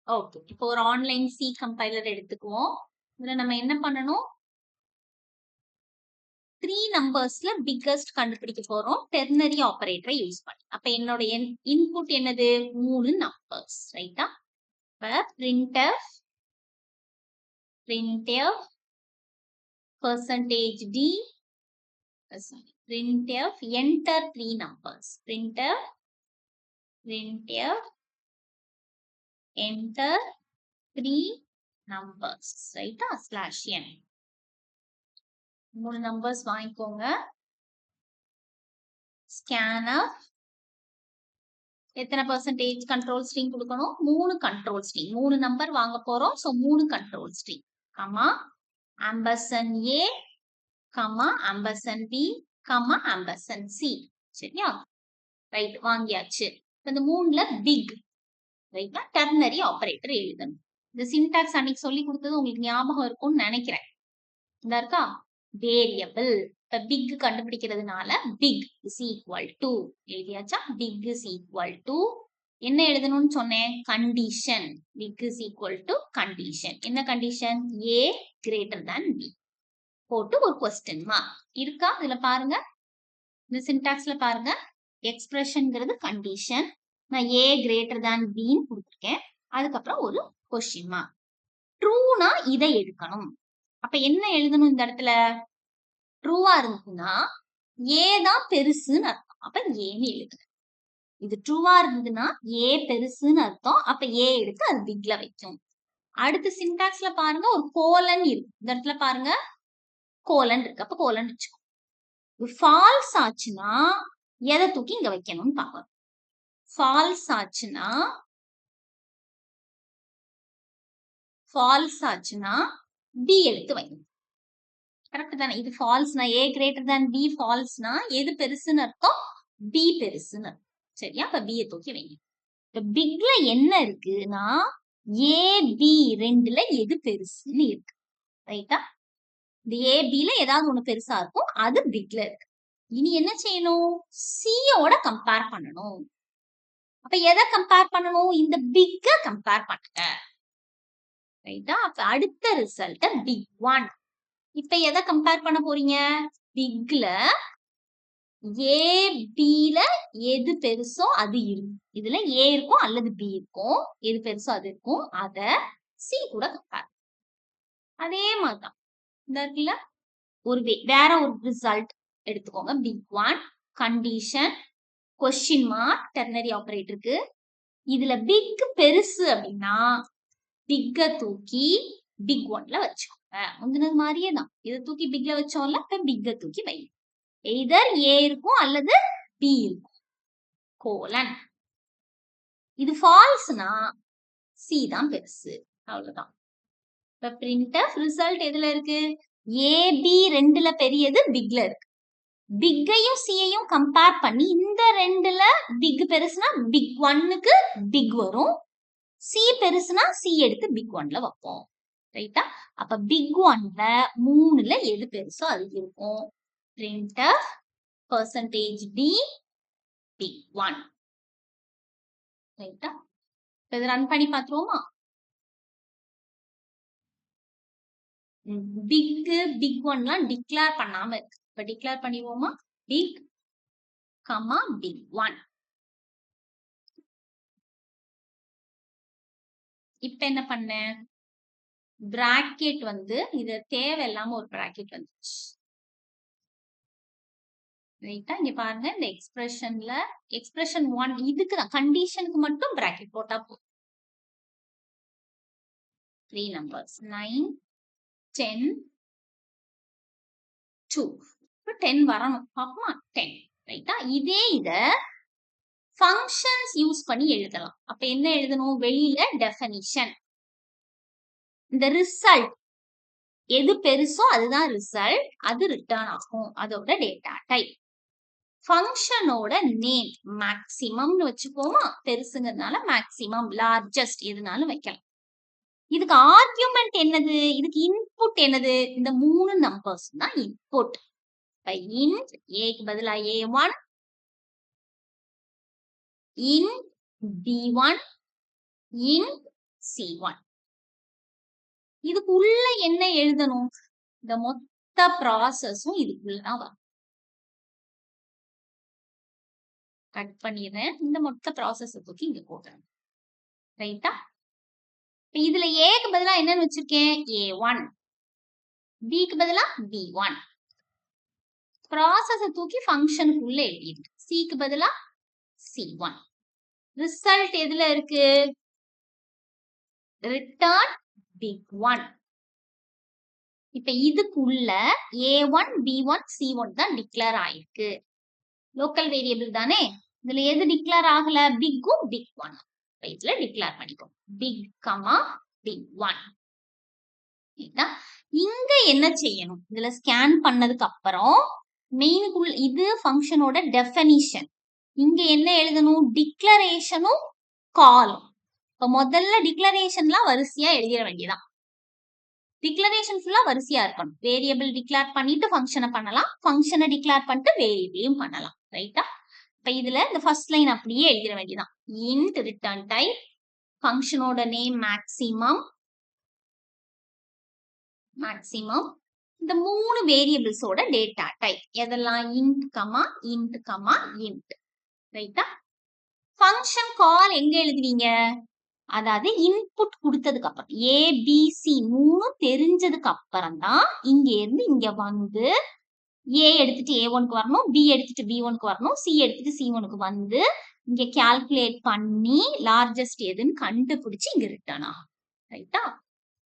Okay, இப்போ ஒரு online C compiler எடுத்துக்குவோம். இதுல நம்ம என்ன பண்ணணும்? 3 நம்பர்ஸ்ல பிக்கஸ்ட் கண்டுபிடிக்க போறோம். டெர்னரி ஆபரேட்டரை யூஸ் பண்ணி. அப்ப என்னோட இன்புட் என்னது? 3 நம்பர்ஸ், ரைட்டா? இப்ப printf percentage d printf enter 3 numbers. printf enter 3 numbers, ரைட்டா? /n 3 நம்பர்ஸ் வாங்கிக்கோங்க. scanf எத்தனை percentage கண்ட்ரோல் ஸ்ட்ரிங் கொடுக்கணும்? 3 கண்ட்ரோல் ஸ்ட்ரிங். 3 நம்பர் வாங்க போறோம். So 3 control string. Comma ampersand a, comma ampersand b, comma ampersand c. சரியா? Right, வாங்கியாச்சு. இந்த 3ல big, ரைட்டா? டெர்னரி ஆபரேட்டர் எழுதணும். இந்த சின்டாக்ஸ் அன்னைக்கு சொல்லி கொடுத்தது உங்களுக்கு ஞாபகம் இருக்கும்னு நினைக்கிறேன். இந்த இருக்கா? வேரியபிள். இப்ப பிக் கண்டுபிடிக்கிறதுனால பிக் இஸ் ஈக்குவல் டு எழுதியாச்சா? பிக் இஸ் ஈக்குவல் டு என்ன எழுதணும்னு சொன்னேன்? Condition. Big is equal to condition. என்ன condition? a greater than b போட்டு ஒரு கொஸ்டின் மார்க் இருக்கா? இதுல பாருங்க, இந்த சின்டாக்ஸ்ல பாருங்க, எக்ஸ்பிரஷன்ங்கிறது கண்டிஷன். நான் a கிரேட்டர் than b ன்னு கொடுத்துருக்கேன். அதுக்கப்புறம் ஒரு கொஸ்டின் மார்க். ட்ரூனா இதை எடுக்கணும். அப்ப என்ன எழுதணும் இந்த இடத்துல? ட்ரூவா இருந்ததுன்னா ஏ தான் பெருசுன்னு அர்த்தம். அப்ப ஏன்னு எழுதுங்க. இது ட்ரூவா இருந்ததுன்னா ஏ பெருசுன்னு அர்த்தம். அப்ப ஏ எடுத்து அது பிக்ல வைக்கும். அடுத்த சின்டாக்ஸ்ல பாருங்க, ஒரு கோலன் இருக்கு. இந்த இடத்துல பாருங்க, கோலன் இருக்கு. அப்ப கோலன் வச்சுக்கோ. ஃபால்ஸ் ஆச்சுன்னா எதை தூக்கி இங்க வைக்கணும்னு பாக்கணும். ஃபால்ஸ் ஆச்சுன்னா பி எடுத்து வைக்கணும். கரெக்ட் தானே? இது ஃபால்ஸ்னா ஏ கிரேட்டர் than பி ஃபால்ஸ்னா எது பெருசுன்னு அர்த்தம்? பி பெருசுன்னு அர்த்தம். சரியா? அப்ப பியை தூக்கி வைங்க. இப்ப பிக்ல என்ன இருக்குன்னா ஏ பி ரெண்டுல எது பெருசுன்னு இருக்கு, ரைட்டா? இந்த ஏ பில ஏதாவது ஒண்ணு பெருசா இருக்கும், அது பிக்ல இருக்கு. இனி என்ன செய்யணும்? சியோட கம்பேர் பண்ணணும். அப்ப எதை கம்பேர் பண்ணணும்? இந்த பிக்க கம்பேர் பண்ணுங்க, ரைட்டா? அப்ப அடுத்த ரிசல்ட் பிக் 1. இப்ப எதை கம்பேர் பண்ண போறீங்க? பிக்ல ஏ பில எது பெருசோ அது இருக்கும். இதுல ஏ இருக்கும் அல்லது பி இருக்கும். எது பெருசோ அது இருக்கும். அத சி கூட கம்பேர். அதே மாதிரிதான் இந்த இருக்குல்ல, ஒரு வேற ஒரு ரிசல்ட் எடுத்துக்கோங்க. Big 1 condition question mark ternary ஆபரேட்டருக்கு. இதுல பிக் பெருசு அப்படின்னா பிக்க தூக்கி பிக் 1ல வச்சோங்க. முந்தினது மாதிரியே தான். இதை தூக்கி பிக்ல வச்சோம்ல, இப்ப பிக்க தூக்கி வை. எய்தர் ஏ இருக்கும் அல்லது பி இருக்கும். கோலன். இது ஃபால்ஸ்னா சி தான் பெருசு. அவ்வளவுதான். இப்ப printf ரிசல்ட் எதுல இருக்கு? ஏ பி ரெண்டுல பெரியது பிக்ல இருக்கு. பிக்கையும் சியையும் கம்பேர் பண்ணி இந்த ரெண்டுல பிக் பெருசுனா பிக் 1க்கு பிக் வரும். சி பெருசுனா சி எடுத்து பிக் 1ல வைப்போம், ரைட்டா? அப்ப பிக் 1ல 3ல எது பெருசோ அது இருக்கும். printf percentage d big 1, ரைட்டா? இப்ப இதை ரன் பண்ணி பார்த்துருவோமா? பிக் பிக் 1லாம் டிக்ளேர் பண்ணாம இருக்கு. இப்ப டிக்ளேர் பண்ணிடுவோமா? Big comma big 1. இப்ப என்ன பண்ண? பிராக்கெட் வந்து இது தேவையில்லாம ஒரு பிராக்கெட் வந்துச்சு, ரைட்டா? இங்க பாருங்க, இந்த எக்ஸ்பிரஷன்ல எக்ஸ்பிரஷன் 1 இதுக்கு தான் கண்டிஷனுக்கு மட்டும் பிராக்கெட் போட்டா போதும். 3 நம்பர்ஸ் 9 10 2. 10 வரணும். பாப்போமா? 10, ரைட்டா? இதே இத ஃபங்க்ஷன்ஸ் யூஸ் பண்ணி எழுதலாம். அப்ப என்ன எழுதணும்? வெளியில டெஃபினிஷன். இந்த ரிசல்ட் எது பெருசோ அதுதான் ரிசல்ட், அது ரிட்டர்ன் ஆகும். அதோட டேட்டா டைப். ஃபங்க்ஷனோட நேம் மேக்ஸிமம்னு வச்சுக்கோமா? பெருசுங்கிறதுனால மேக்ஸிமம், லார்ஜஸ்ட் எதுனாலும் வைக்கலாம். இதுக்கு ஆர்குமெண்ட் என்னது? இதுக்கு இன்புட் என்னது? இந்த 3 நம்பர்ஸ் தான் இன்புட். இப்ப இன்ட் ஏக்கு பதிலா a1, int b1, int C1. இதுக்குள்ள என்ன எழுதணும்? இந்த மொத்த ப்ராசஸும் இதுக்குள்ளதான் வரும். கட் பண்ணிடுறேன். இந்த மொத்த ப்ராசஸ் தூக்கி இங்க போடுறேன். ரைட்டா? இதுல ஏக்கு பதிலா என்னன்னு வச்சிருக்கேன்? A1. பிக்கு பதிலா B1. ப்ராசஸ தூக்கி ஃபங்க்ஷனுக்குள்ள எழுதிட்டு சிக்கு பதிலா C1. ரிசல்ட் எதுல இருக்கு? Return pick 1. இப்ப இதுக்குள்ள A1, B1, C1 தான் டிக்ளேர் ஆயிருக்கு. லோக்கல் வேரியபிள் தானே? இதுல எது டிக்ளேர் ஆகல? பிக்கும் பிக் 1. இதுல டிக்ளேர் பண்ணிக்கோ. Pick comma big 1. இங்க என்ன செய்யணும்? இதுல ஸ்கேன் பண்ணதுக்கு அப்புறம் மெயினுக்குள்ள இது ஃபங்க்ஷனோட டெஃபினிஷன். இங்க என்ன எழுதணும்? டிக்ளரேஷனும் காலும். இப்ப முதல்ல டிக்ளரேஷன்லாம் வரிசையா எழுதிட வேண்டியதான். டிக்ளரேஷன் ஃபுல்லா வரிசையா இருக்கணும். வேரியபிள் டிக்ளேர் பண்ணிட்டு ஃபங்க்ஷனை பண்ணலாம், ஃபங்க்ஷனை டிக்ளேர் பண்ணிட்டு வேரியபிளையும் பண்ணலாம். ரைட்டா? இப்ப இதுல இந்த ஃபர்ஸ்ட் லைன் அப்படியே எழுதிட வேண்டியதான். இன்ட் ரிட்டர்ன் டைப், ஃபங்க்ஷனோட நேம் மேக்ஸிமம், இந்த 3 வேரியபிள்ஸோட டேட்டா டைப் எதெல்லாம்? Int comma int comma int. ரைட்டா? ஃபங்க்ஷன் கால் எங்க எழுதுவீங்க? அதாவது இன்புட் கொடுத்ததுக்கு அப்புறம் ஏபிசி 3 தெரிஞ்சதுக்கு அப்புறம் தான் இங்க இருந்து இங்க வந்து ஏ எடுத்துட்டு A1க்கு வரணும், பி எடுத்துட்டு B1க்கு வரணும், சி எடுத்துட்டு C1க்கு வந்து இங்க கால்குலேட் பண்ணி லார்ஜஸ்ட் எதுன்னு கண்டுபிடிச்சு இங்க ரிட்டர்ன் ஆகும். ரைட்டா?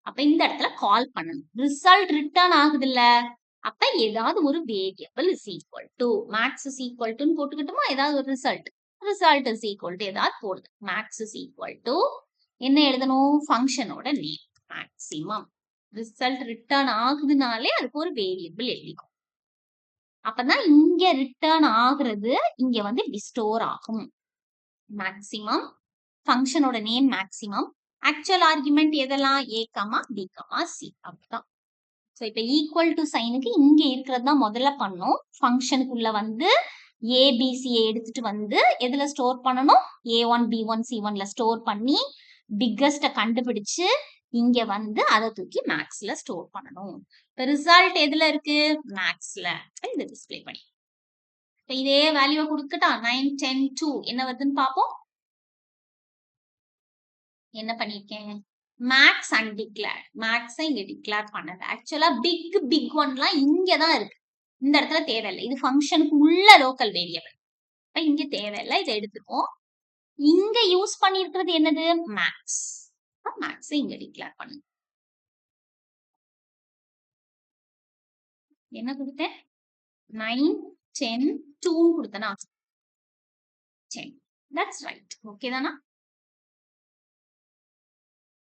அப்ப இந்த இடத்துல கால் பண்ணணும். ரிசல்ட் ரிட்டர்ன் ஆகுது இல்ல? அப்ப ஏதாவது ஒரு variable is equal to max is equal டுன்னு போட்டுக்கிட்டுமா? ஏதாவது ஒரு ரிசல்ட் இஸ் ஈக்குவல் டு ஏதாவது போடுது. மேக்ஸ் இஸ் ஈக்குவல் டு என்ன எழுதணும்? ஃபங்க்ஷனோட நேம் மேக்ஸிமம். ரிசல்ட் ரிட்டர்ன் ஆகுதுனாலே அதுக்கு ஒரு வேரியபிள் எழுதிக்கும். அப்பதான் இங்க ரிட்டர்ன் ஆகுறது இங்க வந்து ஸ்டோர் ஆகும். மேக்ஸிமம், ஃபங்க்ஷனோட நேம் மேக்ஸிமம், ஆக்சுவல் ஆர்குமெண்ட் எதெல்லாம்? A, B, C. அப்படிதான். ஸோ இப்ப ஈக்குவல் டு சைனுக்கு இங்க இருக்கிறது தான் முதல்ல பண்ணணும். ஃபங்க்ஷனுக்குள்ள வந்து ஏபிசியை எடுத்துட்டு வந்து எதுல ஸ்டோர் பண்ணணும்? A1, B1, C1ல ஸ்டோர் பண்ணி பிக்கஸ்ட கண்டுபிடிச்சு இங்க வந்து அதை தூக்கி மேக்ஸ்ல ஸ்டோர் பண்ணணும். இப்ப ரிசல்ட் எதுல இருக்கு? மேக்ஸ்ல. இதை டிஸ்பிளே பண்ணி இதே வேல்யூவை கொடுக்கட்டா? 9, 10, 2 என்ன வருதுன்னு பாப்போம். என்ன பண்ணிருக்கேன்? Maths undeclared. மேக்ஸை இங்க டிக்ளேர் பண்ணல. ஆக்சுவலா பிக் ஒன்லாம் இங்கதான் இருக்கு. இந்த இடத்துல தேவையில்லை. இது ஃபங்க்ஷனுக்கு உள்ள லோக்கல் வேரியபிள். இங்க தேவையில்லை. இதை எடுத்துப்போம். இங்க யூஸ் பண்ணிருக்கிறது என்னது? மேக்ஸ். மேக்ஸை இங்க டிக்ளேர் பண்ணுங்க. என்ன கொடுத்தேன்? 9, 10, 2 கொடுத்தனா? 10. That's right. ஓகே தானா?